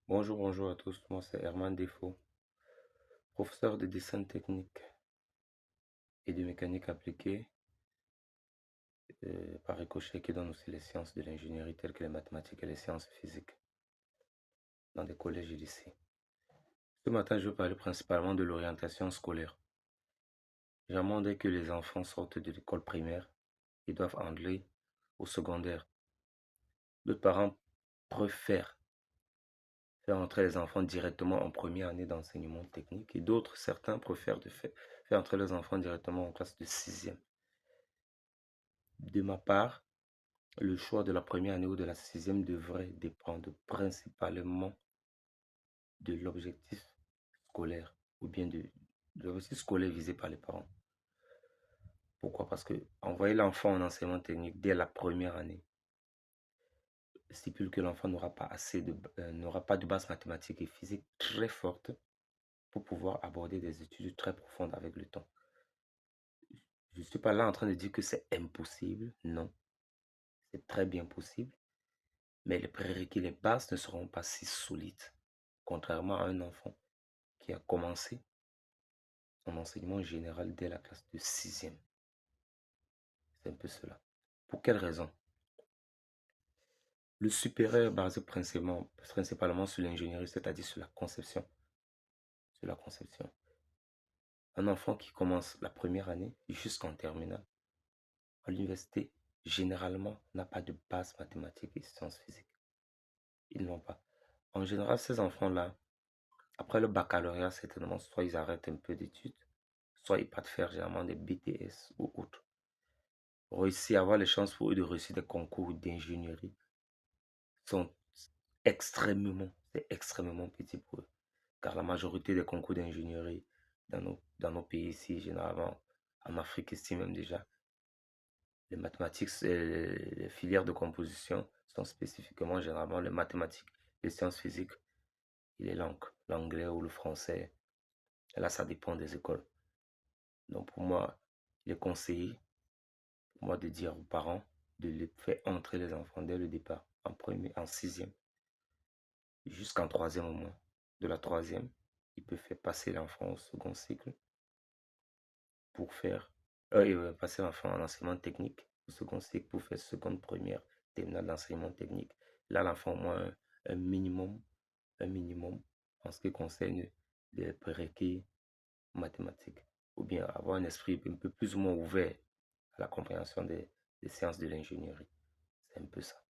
Bonjour à tous, moi c'est Herman Defo, professeur de dessin technique et de mécanique appliquée, par ricochet qui donne aussi les sciences de l'ingénierie telles que les mathématiques et les sciences physiques dans des collèges et lycées. Ce matin, je vais parler principalement de l'orientation scolaire. J'aimerais dès que les enfants sortent de l'école primaire, ils doivent entrer au secondaire. D'autres parents préfèrent faire entrer les enfants directement en première année d'enseignement technique et d'autres, certains préfèrent faire entrer les enfants directement en classe de sixième. De ma part, le choix de la première année ou de la sixième devrait dépendre principalement de l'objectif scolaire ou bien de l'objectif scolaire visé par les parents. Pourquoi? Parce que envoyer l'enfant en enseignement technique dès la première année stipule que l'enfant n'aura pas de base mathématique et physique très forte pour pouvoir aborder des études très profondes avec le temps. Je ne suis pas là en train de dire que c'est impossible, non, c'est très bien possible, mais les prérequis, les bases ne seront pas si solides, contrairement à un enfant qui a commencé en enseignement général dès la classe de sixième. C'est un peu cela. Pour quelle raison? Le supérieur est basé principalement sur l'ingénierie, c'est-à-dire sur la conception. Sur la conception. Un enfant qui commence la première année jusqu'en terminale à l'université, généralement, n'a pas de base mathématique et sciences physiques. Ils n'ont pas. En général, ces enfants-là, après le baccalauréat, certainement, soit ils arrêtent un peu d'études, soit ils partent faire généralement des BTS ou autres. Réussir, avoir les chances pour eux de réussir des concours d'ingénierie sont c'est extrêmement petit pour eux. Car la majorité des concours d'ingénierie dans nos pays ici, généralement en Afrique ici même déjà, les mathématiques, les filières de composition sont spécifiquement généralement les mathématiques, les sciences physiques et les langues, l'anglais ou le français. Et là, ça dépend des écoles. Donc pour moi, il est conseillé pour moi de dire aux parents de les faire entrer les enfants dès le départ, en premier, en sixième, jusqu'en troisième au moins. De la troisième, il peut faire passer l'enfant au second cycle pour faire, il va passer l'enfant en enseignement technique au second cycle pour faire seconde, première, terminale d'enseignement technique. Là, l'enfant au moins un minimum, un minimum en ce qui concerne les prérequis mathématiques, ou bien avoir un esprit un peu plus ou moins ouvert à la compréhension des sciences de l'ingénierie. C'est un peu ça.